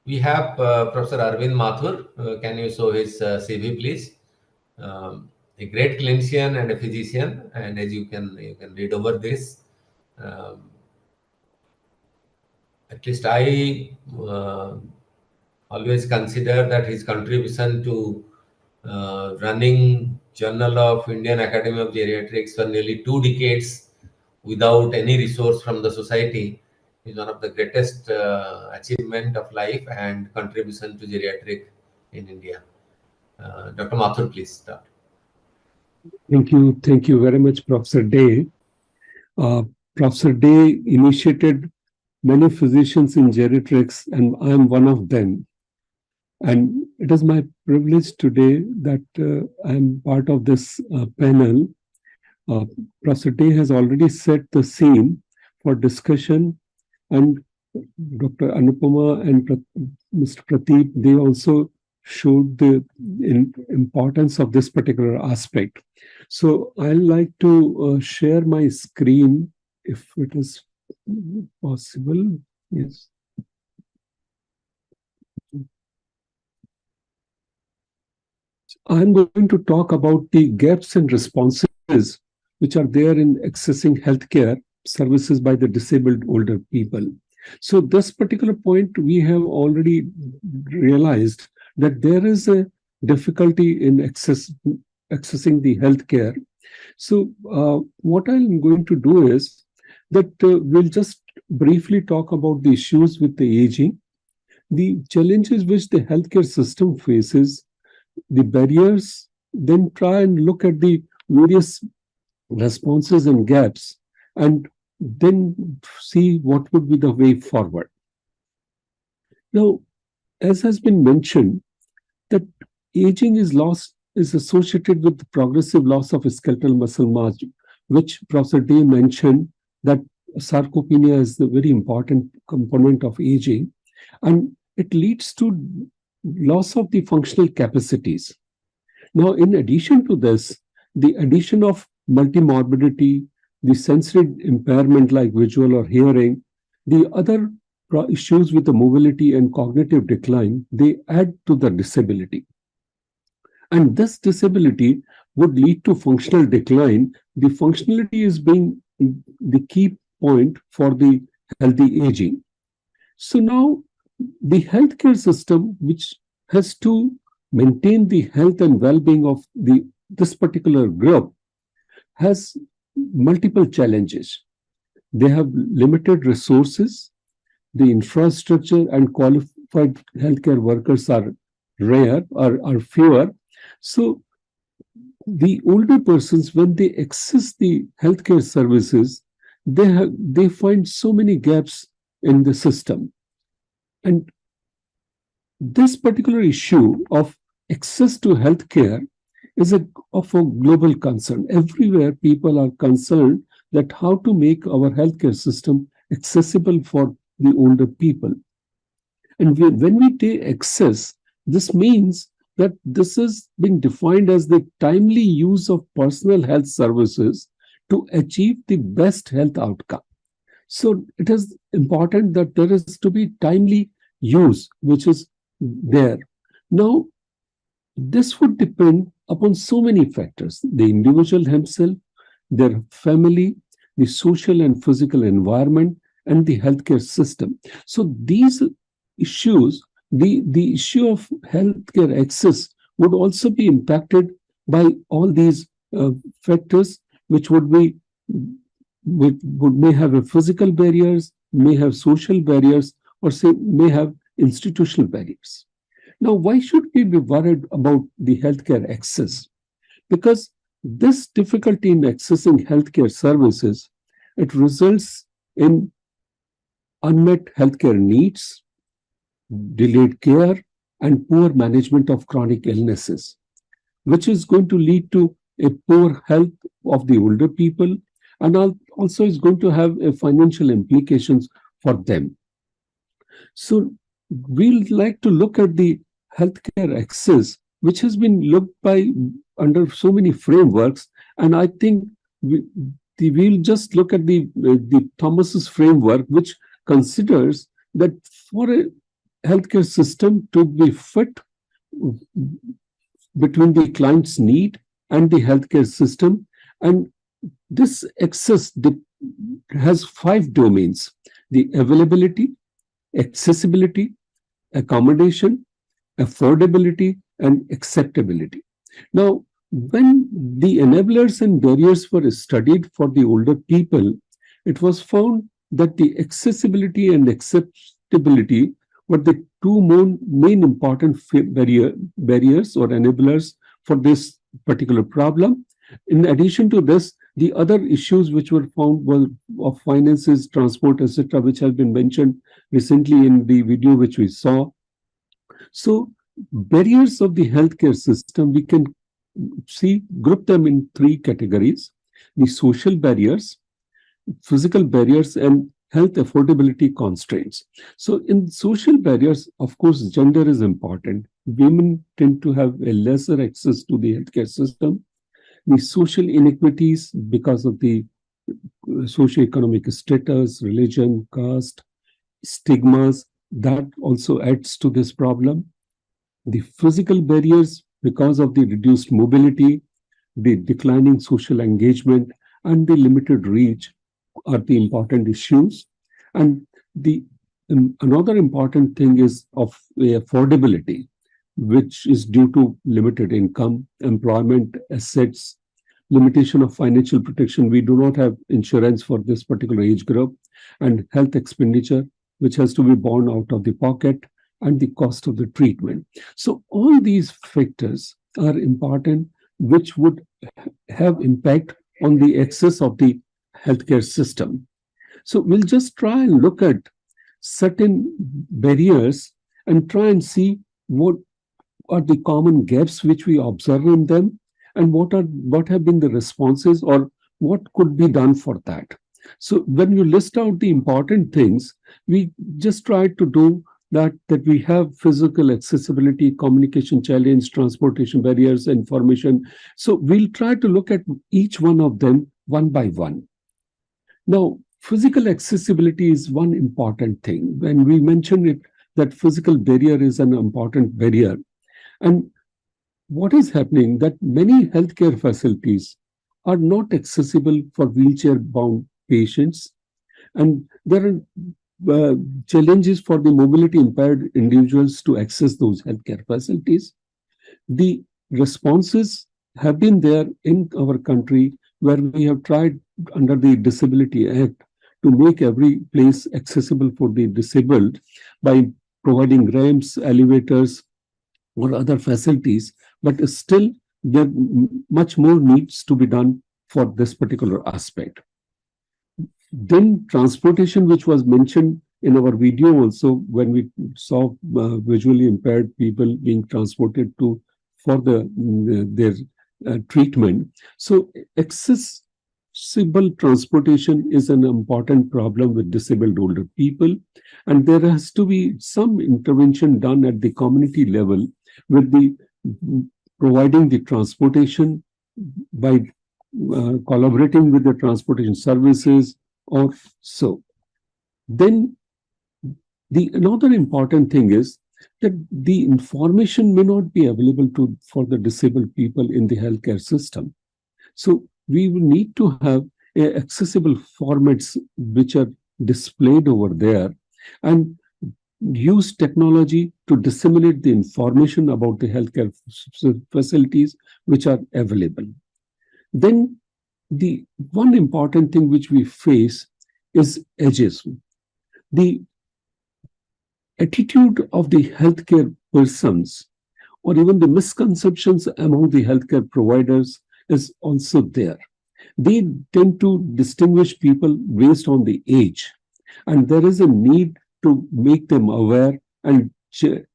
We have Professor Arvind Mathur. Can you show his CV, please? A great clinician and a physician, and as you can read over this. Um, at least I always consider that his contribution to running Journal of Indian Academy of Geriatrics for nearly 2 decades without any resource from the society is one of the greatest achievement of life and contribution to geriatric in India. Dr. Mathur, please start. Thank you very much, Professor Day. Professor Day initiated many physicians in geriatrics, and I am one of them. And it is my privilege today that I am part of this panel. Professor Day has already set the scene for discussion, and Dr. Anupama and Mr. Pradeep, they also showed the importance of this particular aspect. So I'd like to share my screen, if it is possible. Yes. I'm going to talk about the gaps and responses which are there in accessing healthcare services by the disabled older people. So this particular point, we have already realized that there is a difficulty in accessing the healthcare. So what I'm going to do is that we'll just briefly talk about the issues with the aging, the challenges which the healthcare system faces, the barriers, then try and look at the various responses and gaps, and then see what would be the way forward. Now, as has been mentioned, that aging is associated with the progressive loss of skeletal muscle mass, which Professor Day mentioned that sarcopenia is the very important component of aging, and it leads to loss of the functional capacities. Now, in addition to this, the addition of multimorbidity, the sensory impairment like visual or hearing, the other issues with the mobility and cognitive decline, they add to the disability. And this disability would lead to functional decline. The functionality is being the key point for the healthy aging. So now, the healthcare system, which has to maintain the health and well-being of this particular group, has multiple challenges. They have limited resources, the infrastructure and qualified healthcare workers are rare or are fewer. So the older persons, when they access the healthcare services, they find so many gaps in the system. And this particular issue of access to healthcare is of a global concern. Everywhere people are concerned that how to make our healthcare system accessible for the older people. And when we take access, this means that this is being defined as the timely use of personal health services to achieve the best health outcome. So it is important that there is to be timely use, which is there. Now, this would depend upon so many factors: the individual himself, their family, the social and physical environment, and the healthcare system. So these issues, the issue of healthcare access would also be impacted by all these factors, which may have a physical barriers, may have social barriers, or may have institutional barriers. Now, why should we be worried about the healthcare access? Because this difficulty in accessing healthcare services, it results in unmet healthcare needs, delayed care, and poor management of chronic illnesses, which is going to lead to a poor health of the older people, and also is going to have financial implications for them. So we'd like to look at the healthcare access, which has been looked by under so many frameworks, and I think we'll just look at the Thomas's framework, which considers that for healthcare system to be fit between the client's need and the healthcare system. And this access has 5 domains: the availability, accessibility, accommodation, affordability, and acceptability. Now, when the enablers and barriers were studied for the older people, it was found that the accessibility and acceptability were the two main important barriers or enablers for this particular problem. In addition to this, the other issues which were found were of finances, transport, etc., which has been mentioned recently in the video which we saw. So, barriers of the healthcare system, we can group them in 3 categories: the social barriers, physical barriers, and health affordability constraints. So, in social barriers, of course, gender is important. Women tend to have a lesser access to the healthcare system. The social inequities because of the socioeconomic status, religion, caste, stigmas, that also adds to this problem. The physical barriers because of the reduced mobility, the declining social engagement, and the limited reach are the important issues. And the another important thing is of affordability, which is due to limited income, employment, assets, limitation of financial protection. We do not have insurance for this particular age group, and health expenditure, which has to be borne out of the pocket, and the cost of the treatment. So all these factors are important, which would have impact on the access of the healthcare system. So we'll just try and look at certain barriers and try and see what are the common gaps which we observe in them, and what have been the responses, or what could be done for that. So when you list out the important things, we just try to do that we have physical accessibility, communication challenge, transportation barriers, information. So we'll try to look at each one of them one by one. Now, physical accessibility is one important thing. When we mention it, that physical barrier is an important barrier. And what is happening that many healthcare facilities are not accessible for wheelchair-bound patients, and there are challenges for the mobility impaired individuals to access those healthcare facilities. The responses have been there in our country, where we have tried under the Disability Act to make every place accessible for the disabled by providing ramps, elevators, or other facilities, but still there much more needs to be done for this particular aspect. Then transportation, which was mentioned in our video also, when we saw visually impaired people being transported to for their treatment. So accessible transportation is an important problem with disabled older people, and there has to be some intervention done at the community level with the providing the transportation by collaborating with the transportation services or so. Then another important thing is that the information may not be available for the disabled people in the healthcare system. So we will need to have accessible formats which are displayed over there, and use technology to disseminate the information about the healthcare facilities which are available. Then the one important thing which we face is ageism. The attitude of the healthcare persons, or even the misconceptions among the healthcare providers, is also there. They tend to distinguish people based on the age, and there is a need to make them aware and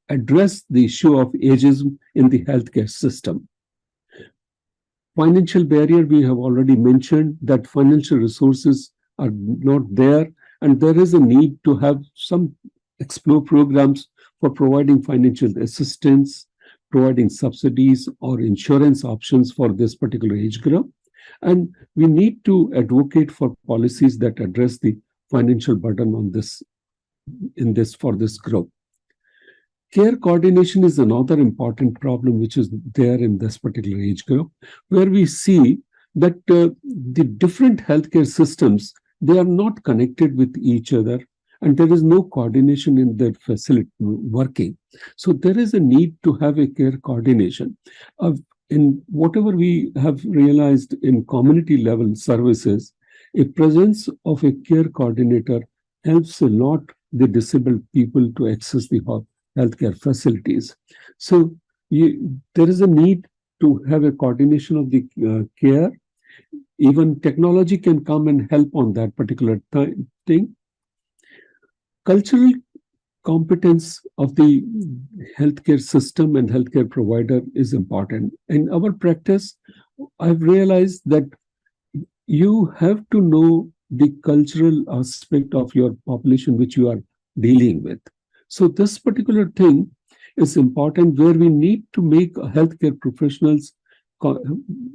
address the issue of ageism in the healthcare system. Financial barrier, we have already mentioned that financial resources are not there, and there is a need to have some explore programs for providing financial assistance, providing subsidies or insurance options for this particular age group. And we need to advocate for policies that address the financial burden on this for this group. Care coordination is another important problem which is there in this particular age group, where we see that the different healthcare systems, they are not connected with each other, and there is no coordination in their facility working. So there is a need to have a care coordination. In whatever we have realized in community level services, a presence of a care coordinator helps a lot the disabled people to access the healthcare facilities. So there is a need to have a coordination of the care. Even technology can come and help on that particular thing. Cultural competence of the healthcare system and healthcare provider is important. In our practice, I've realized that you have to know the cultural aspect of your population which you are dealing with. So this particular thing is important, where we need to make healthcare professionals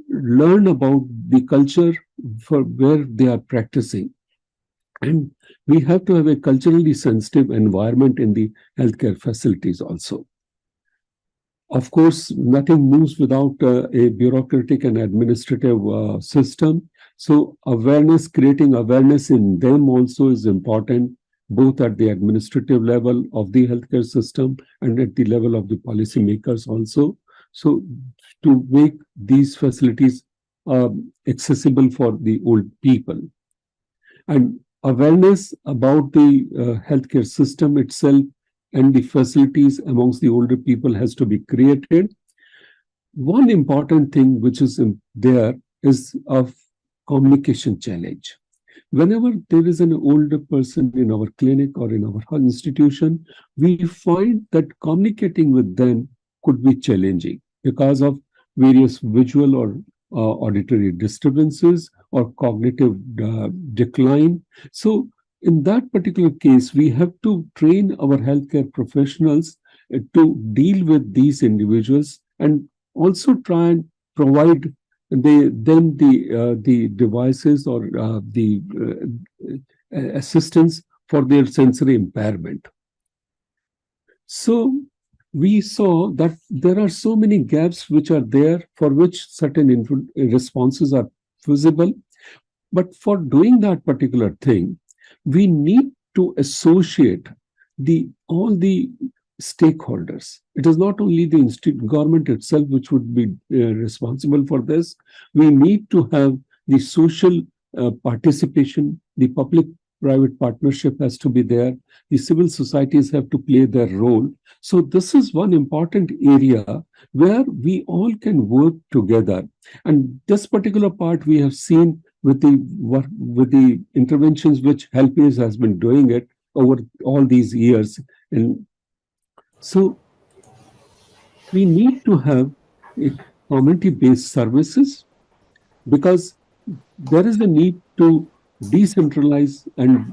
learn about the culture for where they are practicing. And we have to have a culturally sensitive environment in the healthcare facilities also. Of course, nothing moves without a bureaucratic and administrative system. So creating awareness in them also is important, both at the administrative level of the healthcare system and at the level of the policymakers also. So to make these facilities accessible for the old people. And awareness about the healthcare system itself and the facilities amongst the older people has to be created. One important thing which is there is of communication challenge. Whenever there is an older person in our clinic or in our institution, we find that communicating with them could be challenging because of various visual or auditory disturbances or cognitive decline. So in that particular case, we have to train our healthcare professionals to deal with these individuals and also try and provide the devices or the assistance for their sensory impairment. So we saw that there are so many gaps which are there for which certain responses are feasible. But for doing that particular thing, we need to associate all the stakeholders. It is not only the government itself which would be responsible for this. We need to have the social participation, the public-private partnership has to be there, the civil societies have to play their role. So this is one important area where we all can work together. And this particular part we have seen with the interventions which HelpAge has been doing it over all these years. And so we need to have community-based services, because there is a need to decentralize and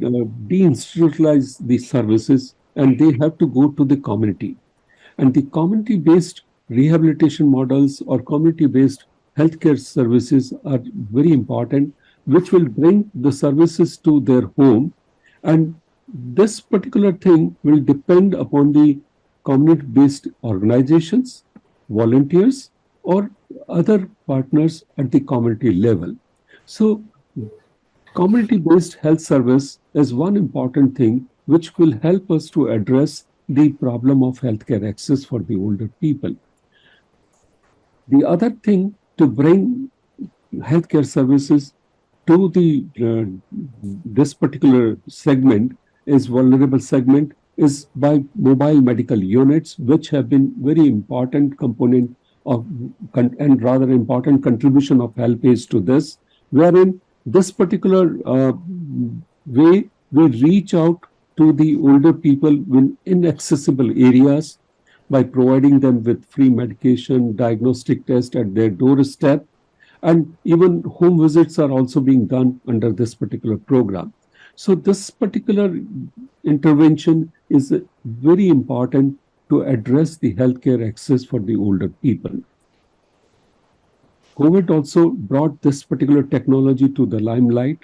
deinstitutionalize these services, and they have to go to the community. And the community-based rehabilitation models or community-based healthcare services are very important, which will bring the services to their home. And this particular thing will depend upon the community-based organizations, volunteers, or other partners at the community level. So community-based health service is one important thing which will help us to address the problem of healthcare access for the older people. The other thing to bring healthcare services to this particular segment is vulnerable segment is by mobile medical units, which have been very important component of and rather important contribution of HelpAge to this, wherein this particular way we reach out to the older people in inaccessible areas by providing them with free medication, diagnostic test at their doorstep, and even home visits are also being done under this particular program. So this particular intervention is very important to address the healthcare access for the older people. COVID also brought this particular technology to the limelight.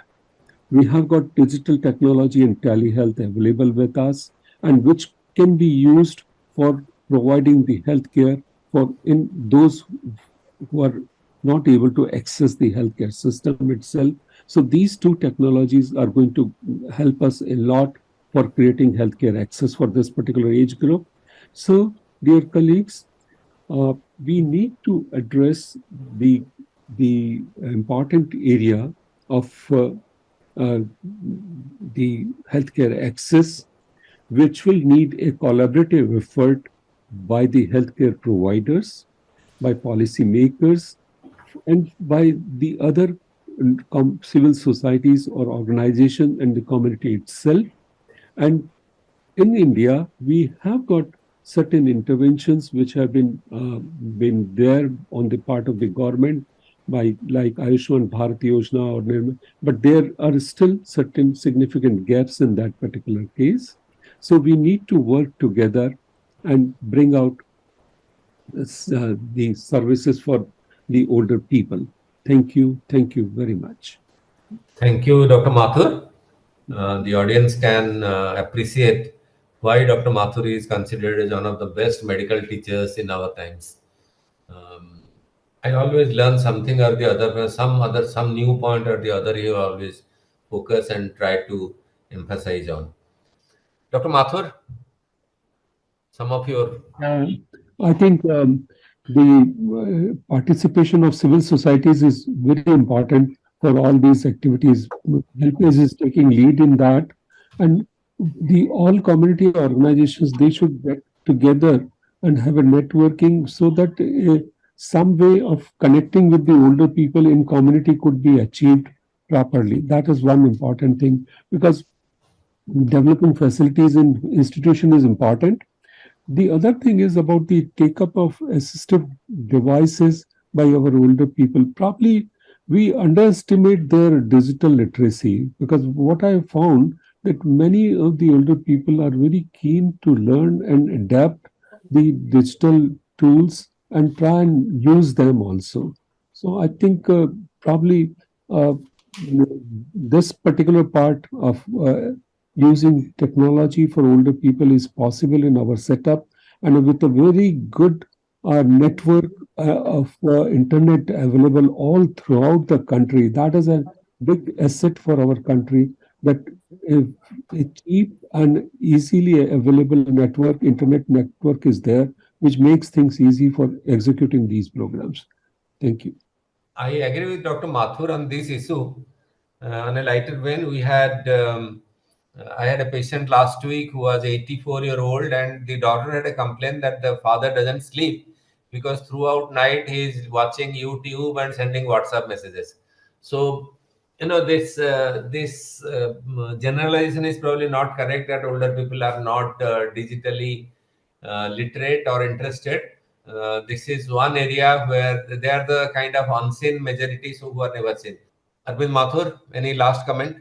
We have got digital technology and telehealth available with us, and which can be used for providing the healthcare for in those who are not able to access the healthcare system itself. So these two technologies are going to help us a lot for creating healthcare access for this particular age group. So, dear colleagues, we need to address the important area of the healthcare access, which will need a collaborative effort by the healthcare providers, by policymakers, and by the other civil societies or organization and the community itself. And in India, we have got certain interventions which have been there on the part of the government by like Ayushman Bharat Yojana or but there are still certain significant gaps in that particular case. So we need to work together and bring out the services for the older people. Thank you. Thank you very much. Thank you, Dr. Mathur. The audience can appreciate why Dr. Mathur is considered as one of the best medical teachers in our times. Um, I always learn something or the other, some new point or the other. You always focus and try to emphasize on. Dr. Mathur, some of your Uh, I think the participation of civil societies is very important for all these activities. HelpAge is taking lead in that, and the all community organizations they should get together and have a networking so that some way of connecting with the older people in community could be achieved properly. That is one important thing because developing facilities in institution is important. The other thing is about the take up of assistive devices by our older people. Probably we underestimate their digital literacy because what I have found that many of the older people are very keen to learn and adapt the digital tools and try and use them also. So I think probably uh, this particular part of using technology for older people is possible in our setup and with a very good network of internet available all throughout the country. That is a big asset for our country that if a cheap and easily available network, internet network is there, which makes things easy for executing these programs. Thank you. I agree with Dr. Mathur on this issue. On a lighter vein, I had a patient last week who was 84-year-old, and the daughter had a complaint that the father doesn't sleep because throughout night he is watching YouTube and sending WhatsApp messages. So, this generalization is probably not correct that older people are not digitally literate or interested. This is one area where they are the kind of unseen majorities who are never seen. Arvind Mathur, any last comment?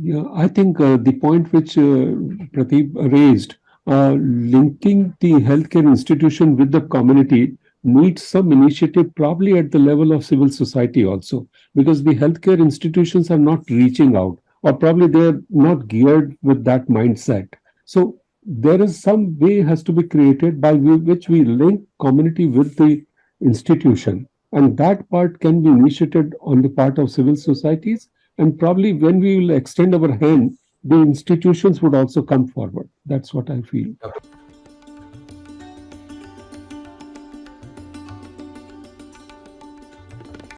Yeah, I think the point which Pradeep raised, linking the healthcare institution with the community needs some initiative, probably at the level of civil society also, because the healthcare institutions are not reaching out, or probably they're not geared with that mindset. So there is some way has to be created by which we link community with the institution, and that part can be initiated on the part of civil societies and probably when we will extend our hand, the institutions would also come forward. That's what I feel.